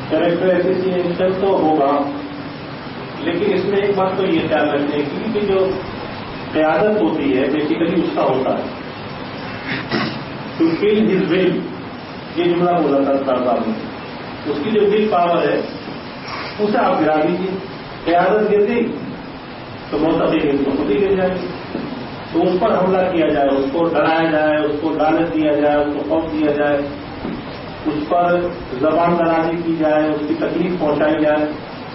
Character association تو ہوگا، لیکن اس میں ایک بات تو یہ خیال رکھنے کی کہ جو قیادت ہوتی ہے بیسیکلی اس کا ہوتا ہے ٹو فیل ہز ول، یہ جملہ بولا تھا صاحب نے، اس کی جو ول پاور ہے اسے آپ گرا دیجیے. قیادت گر گئی تو معتقدین کو خود ہی گر جائے گی. تو اس پر حملہ کیا جائے، اس کو ڈرایا جائے، اس کو لالچ دیا جائے، اس کو خوف دیا جائے، اس پر زبان درازی کی جائے، اس کی تکلیف پہنچائی جائے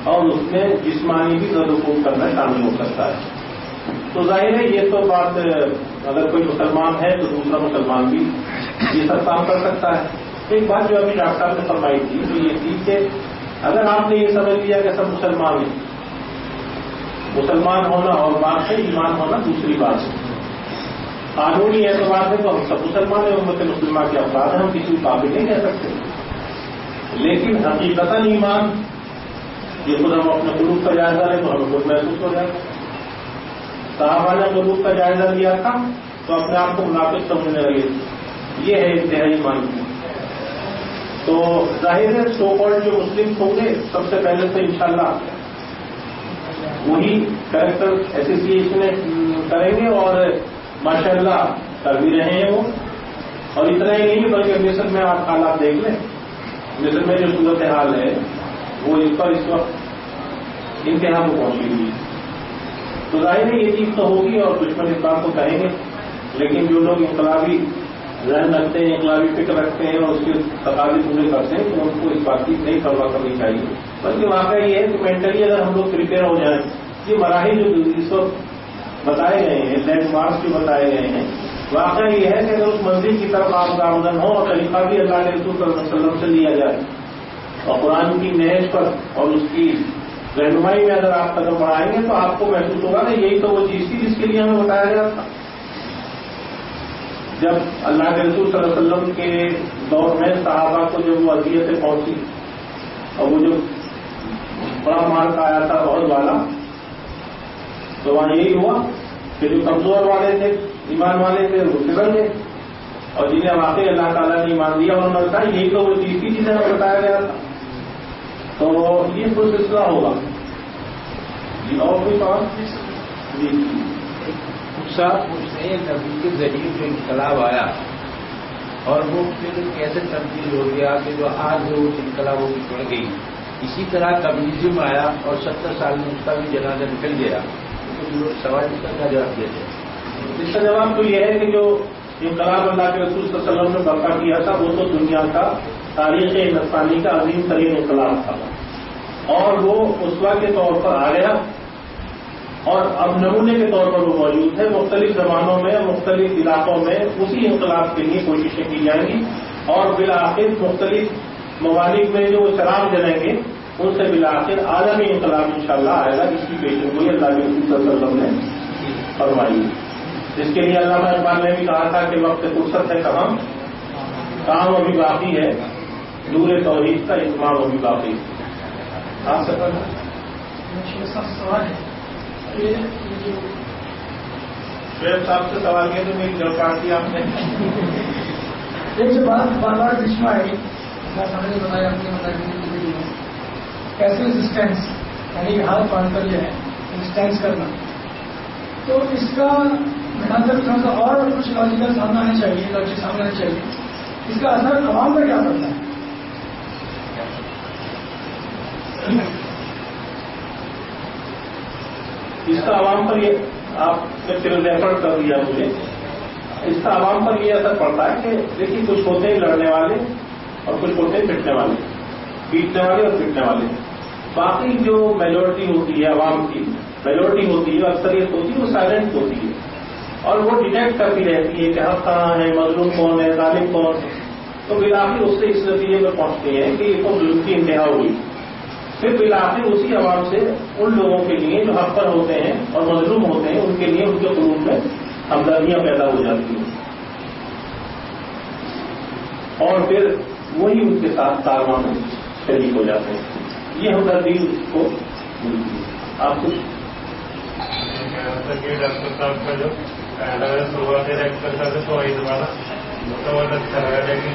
اور اس میں جسمانی بھی زدوکوب کرنا شامل ہو سکتا ہے. تو ظاہر ہے یہ تو بات اگر کوئی مسلمان ہے تو دوسرا مسلمان بھی یہ سب کام کر سکتا ہے. ایک بات جو ابھی ڈاکٹر صاحب نے فرمائی تھی تو یہ تھی کہ اگر آپ نے یہ سمجھ لیا کہ سب مسلمان ہیں، مسلمان ہونا اور بات ہے، ایمان ہونا دوسری بات ہے. قانونی اعتبار سے تو ہم سب مسلمان ہیں، امت مسلمہ کے افراد ہیں، ہم کسی کو کافر نہیں کہہ سکتے. لیکن حقیقتاً ایمان یہ خود ہم اپنے قلوب کا جائزہ لیں تو ہمیں خود محسوس ہو جائے. صحابہ نے قلوب کا جائزہ لیا تھا تو اپنے آپ کو منافق سمجھنے لگے. یہ ہے انتہائی ایمان کی. تو ظاہر ہے سو کالڈ جو مسلم ہوں گے سب سے پہلے تو انشاءاللہ وہی کریکٹر ایسوسیشن کریں گے اور ماشاءاللہ کر بھی رہے ہیں وہ. اور اتنا ہی نہیں بلکہ مصر میں آپ حالات دیکھ لیں، مصر میں جو صورتحال ہے وہ اس پر اس وقت انتہا کو پہنچی ہوئی. تو ظاہر ہے یہ چیز تو ہوگی اور دشمن اس بات کو کہیں گے، لیکن جو لوگ انقلابی ذہن رکھتے ہیں، انقلابی فکر رکھتے ہیں اور اس کے تقاضے پورے کرتے ہیں تو ان کو اس بات کی نہیں پرواہ کرنی چاہیے. بلکہ واقعہ یہ ہے کہ مینٹلی اگر ہم لوگ پریپیئر ہو جائیں، یہ مراحل جو اس وقت بتائے گئے ہیں، لینڈ مارکس جو بتائے گئے ہیں، واقعہ یہ ہے کہ اگر اس منزل کی طرف آپ گامزن ہو اور طریقہ بھی اللہ کے رسول صلی اللہ علیہ وسلم سے لیا جائے اور قرآن کی نہج پر اور اس کی رہنمائی میں اگر آپ قدم بڑھائیں گے تو آپ کو محسوس ہوگا کہ یہی تو وہ چیز تھی جس کے لیے ہمیں بتایا گیا تھا. جب اللہ کے رسول صلی اللہ علیہ وسلم کے دور میں صحابہ کو جب وہ اذیتیں پہنچی اور وہ جو بڑا مار آیا تھا بہت والا، تو وہاں یہی ہوا کہ جو کمزور والے تھے، ایمان والے تھے، وہ پگھل گئے اور جنہیں واقعی اللہ تعالیٰ نے ایمان دیا انہوں نے کہا یہی تو وہ چیز تھی جسے ہمیں بتایا گیا تھا. تو یہ کوئی سلسلہ ہوگا. جی اور کوئی بات؟ جی صاحب نبی کے ذریعے جو انقلاب آیا اور وہ پھر کیسے تبدیل ہو گیا کہ جو آج وہ انقلابوں کی پڑ گئی، اسی طرح کمیونزم آیا اور 70 سال میں اس کا بھی جنازہ نکل گیا. تو سوال اس کا کیا جواب دیتے ہیں؟ اس کا جواب تو یہ ہے کہ جو انقلاب اللہ کے رسول صلی اللہ علیہ وسلم نے برپا کیا تھا وہ تو دنیا کا تاریخ انسانی کا عظیم ترین انقلاب تھا اور وہ اسوہ کے طور پر آ گیا اور اب نمونے کے طور پر وہ موجود ہے. مختلف زمانوں میں مختلف علاقوں میں اسی انقلاب کے لیے کوششیں کی جائیں گی اور بالآخر مختلف ممالک میں جو چراغ جلیں گے ان سے بالآخر عالمی انقلاب انشاءاللہ آئے گا، جس کی پیشن گوئی اللہ کے رسول صلی اللہ علیہ وسلم نے فرمائی. جس کے لیے علامہ اقبال نے بھی کہا تھا کہ وقت فرصت ہے کہاں، کام ابھی باقی ہے، نور توحید کا اتمام ابھی باقی ہے. آپ سے سوال ہے شعیب صاحب سے سوال کیا تو میری جڑ کاٹ دی آپ نے. ایک جو بات بار بار بیچ میں آئی، میں سمجھ بتایا آپ نے کیسے ریزسٹینس یعنی کہ ہاتھ باندھ کر جو ہے ریزسٹینس کرنا، تو اس کا تھوڑا سا اور کچھ لاجیکل سامنے آنا چاہیے، لاجک سامنے آنا چاہیے. اس کا اثر عوام پر کیا پڑتا ہے؟ اس کا عوام پر یہ آپ نے پھر ریفر کر دیا مجھے. اس کا عوام پر یہ اثر پڑتا ہے کہ دیکھیے کچھ ہوتے ہیں لڑنے والے اور کچھ ہوتے ہیں پٹنے والے، پیٹنے والے اور پٹنے والے. باقی جو میجورٹی ہوتی ہے عوام کی میجورٹی ہوتی ہے، اکثریت ہوتی ہے، وہ سائلنٹ ہوتی ہے اور وہ ڈیٹیکٹ کرتی رہتی ہے کہ حق کہاں ہے، مظلوم کون ہے، ظالم کون ہے. تو بالآخر اس سے اس نتیجے پر پہنچتے ہیں کہ یہ تو ظلم کی انتہا ہوئی. پھر بالآخر اسی عوام سے ان لوگوں کے لیے جو حق پر ہوتے ہیں اور مظلوم ہوتے ہیں ان کے لیے ان کے قلوب میں ہمدردیاں پیدا ہو جاتی ہیں اور پھر وہی ان کے ساتھ کارواں میں شریک ہو جاتے ہیں. یہ ہمدردی کو آپ کچھ ڈاکٹر صاحب کا جو شروعات کرتا تھا تو وہی دوبارہ مطلب اچھا لگا، لیکن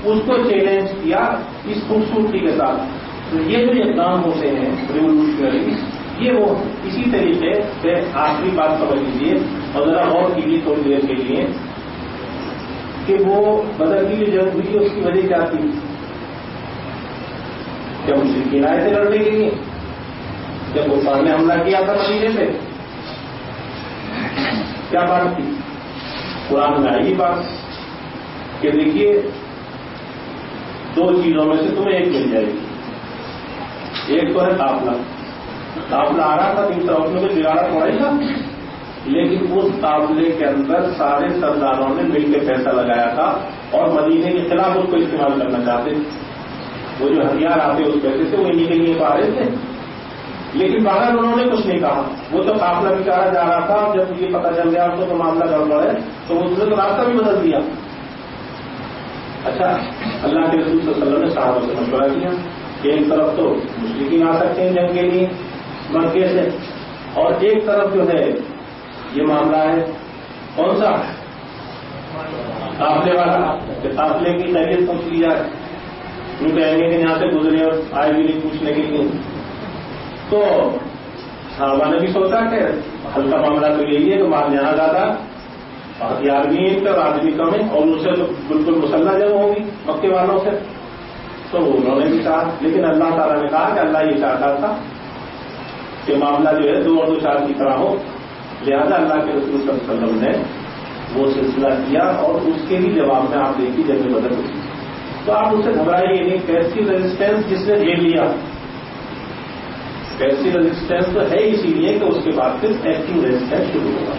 اس کو چیلنج کیا اس خوبصورتی کے ساتھ. تو یہ جو اقدام ہوتے ہیں ریولیوشنری، یہ وہ اسی طریقے سے آخری بات سمجھ لیجیے اور ذرا غور کیجیے تھوڑی دیر کے لیے کہ وہ بدر کی جو جنگ ہوئی اس کی وجہ کیا تھی؟ جب مشرکین آئے تھے لڑنے کے لیے، جب کفار نے حملہ کیا تھا مدینے پہ، کیا بات تھی؟ قرآن میں آئی بات کہ دیکھیے 2 چیزوں میں سے تمہیں ایک مل جائے گی. ایک تو ہے قافلہ آ رہا تھا 3 طرف میں بگاڑا پڑے گا، لیکن اس قافلے کے اندر سارے سرداروں نے مل کے پیسہ لگایا تھا اور مدینے کے خلاف اس کو استعمال کرنا چاہتے تھے. وہ جو ہتھیار آتے اس پیسے سے وہ انہیں کے لیے پا رہے تھے، لیکن باہر انہوں نے کچھ نہیں کہا. وہ تو قافلہ بچارا جا رہا تھا، جب یہ پتہ چل گیا اس کو تو معاملہ گڑبڑ ہے تو اس نے تو راستہ بھی بدل دیا. اچھا، اللہ کے رسول صلی اللہ علیہ وسلم نے صحابہ سے مشورہ کیا کہ ایک طرف تو مشرکین آ سکتے ہیں جنگ کے لیے مکے سے، اور ایک طرف جو ہے یہ معاملہ ہے کون سا؟ قافلے والا، کہ قافلے کی خیریت پوچھ لی جائے. کیوں کہیں گے کہ یہاں سے گزرے اور آئے بھی نہیں پوچھنے کے لیے. تو صحابہ نے بھی سوچا کہ ہلکا معاملہ تو یہی ہے کہ مال یہاں زیادہ ہتھیار بھی ہیں اور آدمی کم ہے اور اس سے تو بالکل مسلح جنگ ہوگی مکے والوں سے. تو انہوں نے بھی کہا، لیکن اللہ تعالیٰ نے کہا کہ اللہ یہ چاہتا تھا کہ معاملہ جو ہے 2 اور 2 4 کی طرح ہو، لہذا اللہ کے رسول صلی اللہ علیہ وسلم نے وہ سلسلہ کیا اور اس کے بھی جواب میں آپ دیکھیے جنگ بدر ہوئی. تو آپ اس سے گھبرائیے نہیں. پیسو ریزسٹینس جس نے جھیل لیا، پیسو ریزسٹینس تو ہے اسی لیے کہ اس کے بعد پھر ایکٹیو ریزسٹینس شروع ہوگا.